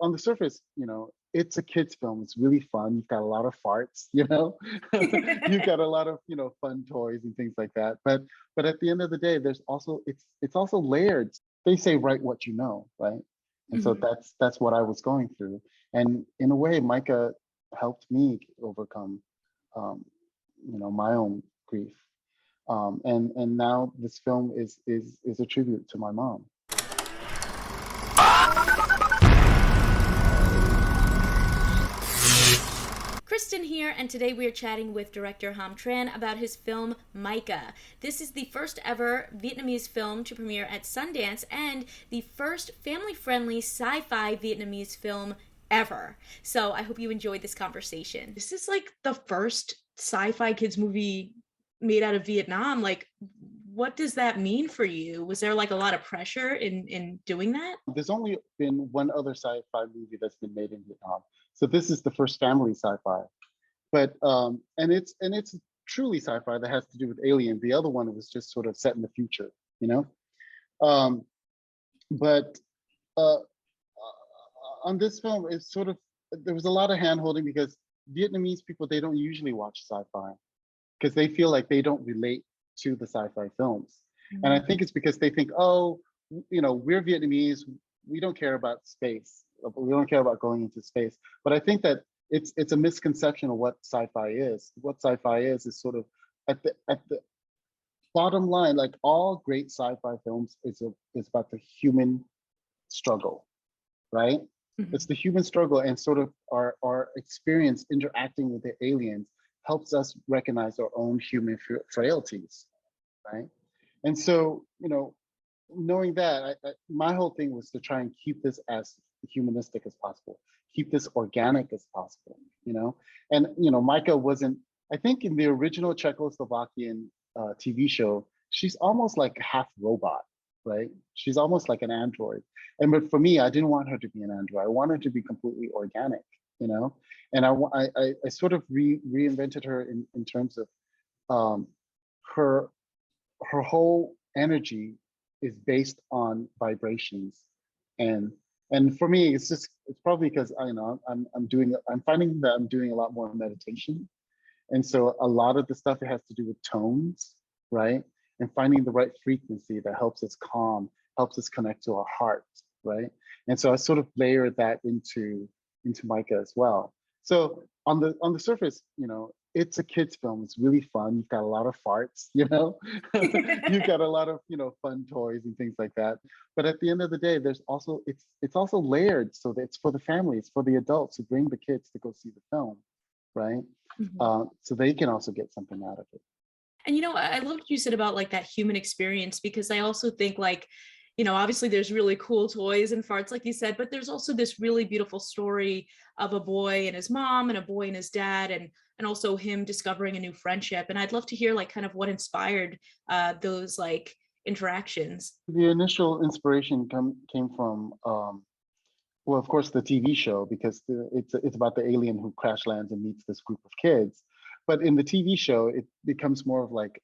on the surface, it's a kid's film. It's really fun. You've got a lot of farts, you've got a lot of, fun toys and things like that. But at the end of the day, there's also it's also layered. They say write what you know, right? And so Mhm. that's what I was going through. And in a way, Maika helped me overcome, my own grief. And now this film is a tribute to my mom. Kristen here, and today we are chatting with director Ham Tran about his film Maika. This is the first ever Vietnamese film to premiere at Sundance and the first family-friendly sci-fi Vietnamese film ever. So I hope you enjoyed this conversation. This is like the first sci-fi kids movie made out of Vietnam. Like, what does that mean for you? Was there like a lot of pressure in doing that? There's only been one other sci-fi movie that's been made in Vietnam. So this is the first family sci-fi. But and it's truly sci-fi that has to do with alien. The other one was just sort of set in the future, you know. But on this film, it's sort of there was a lot of hand-holding because Vietnamese people, they don't usually watch sci-fi because they feel like they don't relate to the sci-fi films. Mm-hmm. And I think it's because they think, oh, we're Vietnamese, we don't care about space, we don't care about going into space. But I think that it's a misconception of what sci-fi is. What sci-fi is sort of at the bottom line, like all great sci-fi films is about the human struggle, right? Mm-hmm. It's the human struggle, and sort of our experience interacting with the aliens helps us recognize our own human frailties, right? And so, knowing that, my whole thing was to try and keep this as humanistic as possible, keep this organic as possible, And, Maika wasn't, I think in the original Czechoslovakian TV show, she's almost like half robot, right? She's almost like an android. But for me, I didn't want her to be an android. I wanted her to be completely organic, And I sort of reinvented her in terms of her whole energy is based on vibrations, and for me, it's probably because I'm finding that I'm doing a lot more meditation, and so a lot of the stuff it has to do with tones, right, and finding the right frequency that helps us calm, helps us connect to our heart, right, and so I sort of layered that into Maika as well. So on the surface, it's a kid's film. It's really fun. You've got a lot of farts, you've got a lot of, fun toys and things like that. But at the end of the day, there's also, it's also layered so that it's for the family, it's for the adults who bring the kids to go see the film, right? Mm-hmm. So they can also get something out of it. And, I love what you said about like that human experience, because I also think like, obviously there's really cool toys and farts, like you said, but there's also this really beautiful story of a boy and his mom and a boy and his dad, and also him discovering a new friendship. And I'd love to hear like kind of what inspired those like interactions. The initial inspiration came from, well, of course, the TV show, because it's about the alien who crash lands and meets this group of kids. But in the TV show, it becomes more of like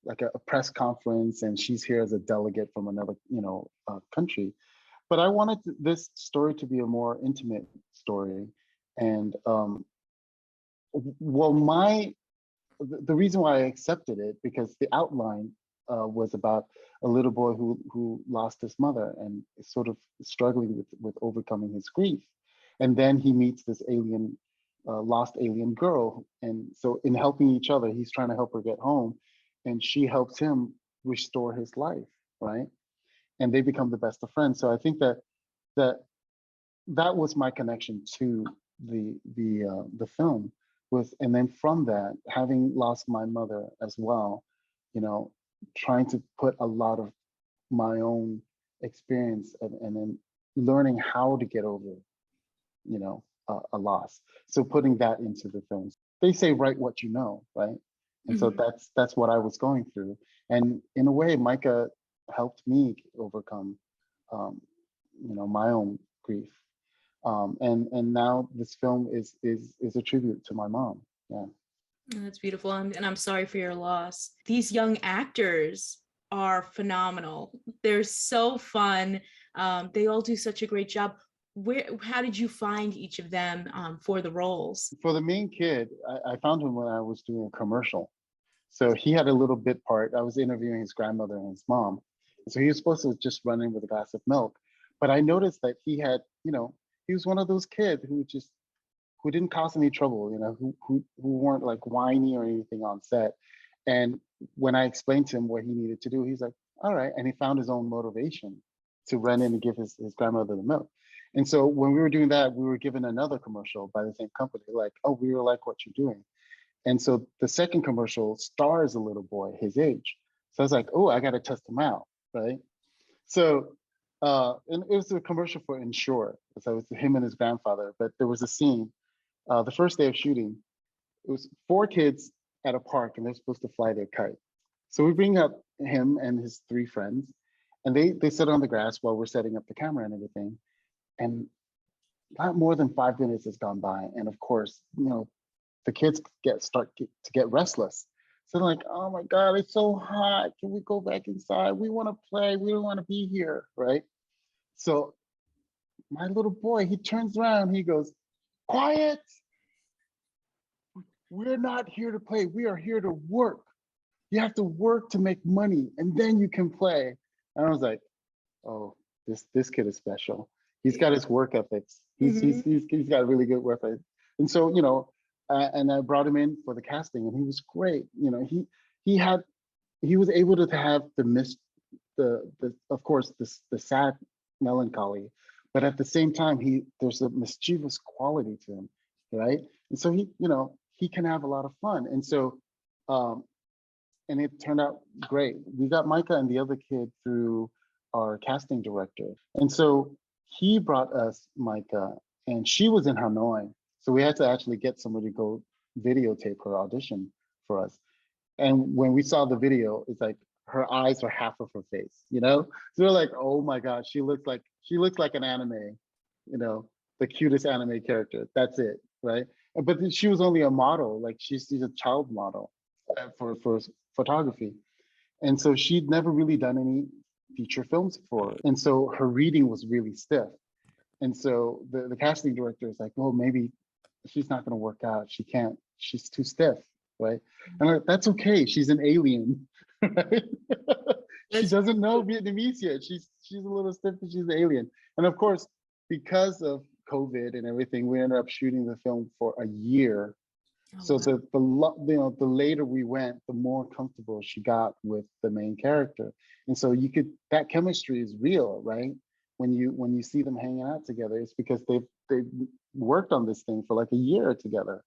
a press conference, and she's here as a delegate from another, country. But I wanted this story to be a more intimate story. And the reason why I accepted it, because the outline was about a little boy who lost his mother and is sort of struggling with overcoming his grief. And then he meets this lost alien girl. And so in helping each other, he's trying to help her get home, and she helps him restore his life, right? And they become the best of friends. So I think that was my connection to the film. And then from that, having lost my mother as well, trying to put a lot of my own experience and then learning how to get over, a loss. So putting that into the films. They say write what you know, right? And mm-hmm. So that's what I was going through. And in a way, Maika helped me overcome, my own grief. And now this film is a tribute to my mom. Yeah. That's beautiful. And I'm sorry for your loss. These young actors are phenomenal. They're so fun. They all do such a great job. how did you find each of them for the roles? For the main kid, I found him when I was doing a commercial. So he had a little bit part. I was interviewing his grandmother and his mom. So he was supposed to just run in with a glass of milk. But I noticed that he had, he was one of those kids who didn't cause any trouble, who weren't like whiny or anything on set. And when I explained to him what he needed to do, he's like, all right. And he found his own motivation to run in and give his grandmother the milk. And so when we were doing that, we were given another commercial by the same company, like, oh, we really like what you're doing. And so the second commercial stars a little boy his age. So I was like, oh, I got to test him out, right? So, and it was a commercial for Ensure. So it was him and his grandfather, but there was a scene, the first day of shooting, it was 4 kids at a park and they're supposed to fly their kite. So we bring up him and his 3 friends, and they sit on the grass while we're setting up the camera and everything. And not more than 5 minutes has gone by. And of course, the kids start to get restless. So they're like, oh my God, it's so hot. Can we go back inside? We want to play. We don't want to be here, right? So my little boy, he turns around, he goes, quiet. We're not here to play. We are here to work. You have to work to make money and then you can play. And I was like, oh, this kid is special. He's got his work ethics. He's got a really good work ethic. And so, and I brought him in for the casting, and he was great. He was able to have of course the sad melancholy, but at the same time there's a mischievous quality to him, right? And so he can have a lot of fun. And so and it turned out great. We got Maika and the other kid through our casting director, and so he brought us Maika, and she was in Hanoi. So we had to actually get somebody to go videotape her audition for us. And when we saw the video, it's like her eyes are half of her face, So we're like, oh my God, she looks like an anime, the cutest anime character. That's it, right? But she was only a model, like she's a child model for photography. And so she'd never really done any feature films before. And so her reading was really stiff. And so the casting director is like, oh, maybe she's not going to work out. She can't, she's too stiff, right? And I'm like, that's okay. She's an alien, right? She doesn't know Vietnamese yet. She's a little stiff, but she's an alien. And of course, because of COVID and everything, we ended up shooting the film for a year. So wow. The later we went, the more comfortable she got with the main character. And so that chemistry is real, right? When you see them hanging out together, it's because they've worked on this thing for like a year together.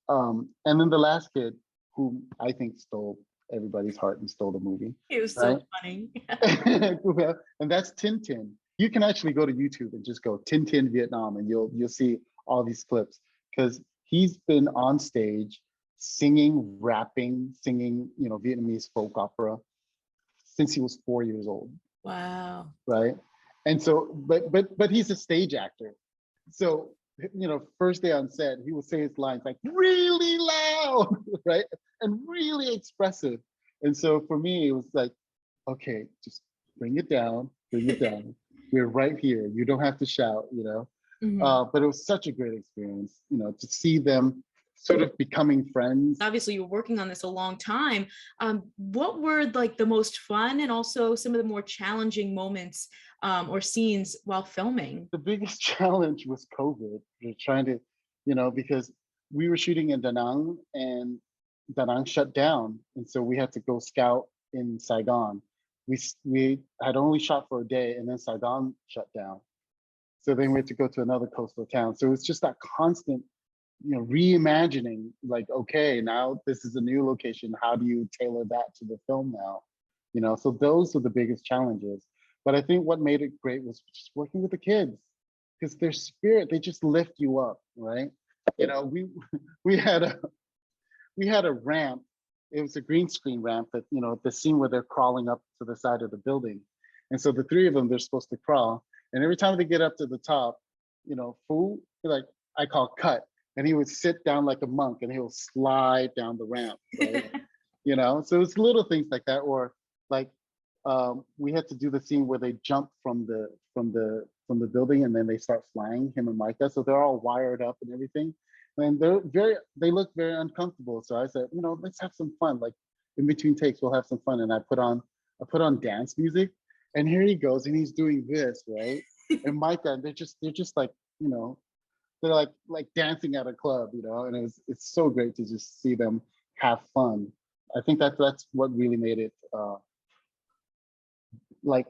And then the last kid, who I think stole everybody's heart and stole the movie. It was so funny. And that's Tintin. You can actually go to YouTube and just go Tintin Vietnam, and you'll see all these clips, because he's been on stage singing, rapping, singing, Vietnamese folk opera since he was 4 years old. Wow. Right. And so, but he's a stage actor. So, first day on set, he would say his lines like really loud, right? And really expressive. And so for me, it was like, okay, just bring it down, bring it down. We're right here. You don't have to shout, But it was such a great experience, to see them sort of becoming friends. Obviously, you were working on this a long time. What were like the most fun and also some of the more challenging moments or scenes while filming? The biggest challenge was COVID. We're trying to, because we were shooting in Da Nang and Da Nang shut down. And so we had to go scout in Saigon. We had only shot for a day, and then Saigon shut down. So then we had to go to another coastal town. So it's just that constant, reimagining, like, okay, now this is a new location. How do you tailor that to the film now? So those are the biggest challenges. But I think what made it great was just working with the kids, because their spirit, they just lift you up, right? We had a ramp. It was a green screen ramp that, the scene where they're crawling up to the side of the building. And so the 3 of them, they're supposed to crawl. And every time they get up to the top, Fu, like, I call cut. And he would sit down like a monk and he'll slide down the ramp, right? So it's little things like that. Or like, we had to do the scene where they jump from the from the building, and then they start flying, him and Maika. So they're all wired up and everything. And they look very uncomfortable. So I said, let's have some fun. Like in between takes, we'll have some fun. And I put on dance music, and here he goes, and he's doing this, right? And Maika, they're just like, they're like dancing at a club, and it's so great to just see them have fun. I think that's what really made it like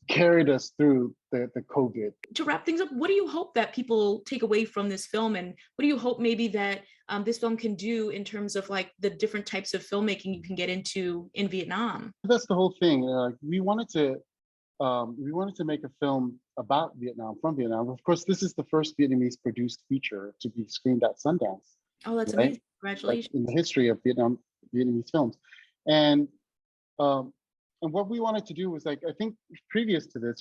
carried us through the COVID. To wrap things up, what do you hope that people take away from this film, and what do you hope maybe that this film can do in terms of like the different types of filmmaking you can get into in Vietnam? That's the whole thing. We wanted to make a film about Vietnam, from Vietnam. Of course, this is the first Vietnamese produced feature to be screened at Sundance. Oh, that's right? amazing! Congratulations! Like in the history of Vietnamese films, and what we wanted to do was, like, I think previous to this,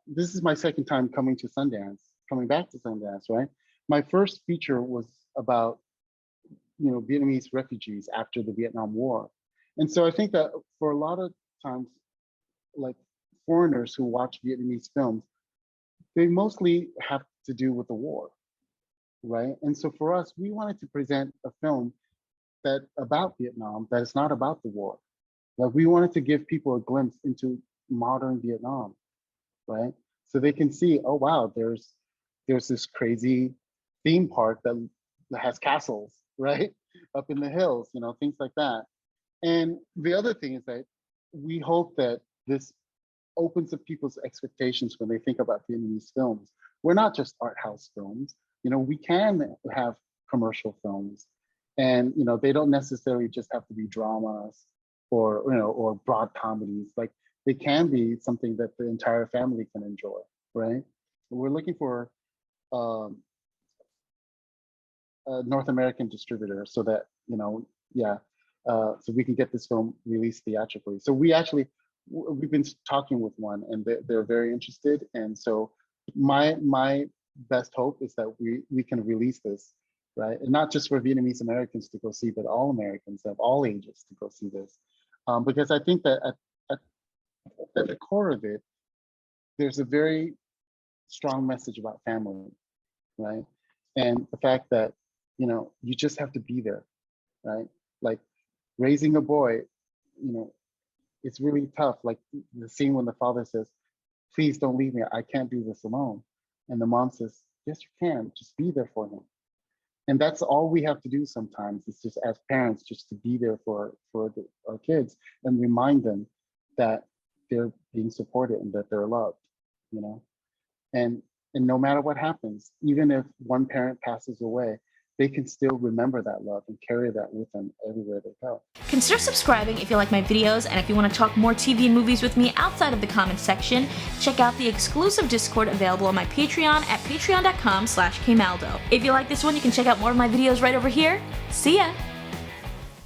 this is my second time coming back to Sundance, right? My first feature was about, Vietnamese refugees after the Vietnam War. And so I think that for a lot of times, like foreigners who watch Vietnamese films, they mostly have to do with the war, right? And so for us, we wanted to present a film that about Vietnam that is not about the war. Like, we wanted to give people a glimpse into modern Vietnam, right? So they can see, oh wow, there's this crazy theme park that has castles, right? Up in the hills, things like that. And the other thing is that we hope that this opens up people's expectations when they think about Vietnamese films. We're not just art house films. We can have commercial films, and they don't necessarily just have to be dramas or broad comedies. Like, they can be something that the entire family can enjoy, right? We're looking for a North American distributor so that, so we can get this film released theatrically. So we've been talking with one, and they're very interested. And so my best hope is that we can release this, right? And not just for Vietnamese Americans to go see, but all Americans of all ages to go see this. Because I think that at the core of it, there's a very strong message about family, right? And the fact that, you just have to be there, right? Like, raising a boy, it's really tough. Like the scene when the father says, "Please don't leave me. I can't do this alone." And the mom says, "Yes, you can. Just be there for him." And that's all we have to do sometimes. It's just, as parents, just to be there for our kids and remind them that they're being supported and that they're loved, And no matter what happens, even if one parent passes away, they can still remember that love and carry that with them everywhere they go. Consider subscribing if you like my videos, and if you want to talk more TV and movies with me outside of the comments section, check out the exclusive Discord available on my Patreon at patreon.com/kmaldo. If you like this one, you can check out more of my videos right over here. See ya!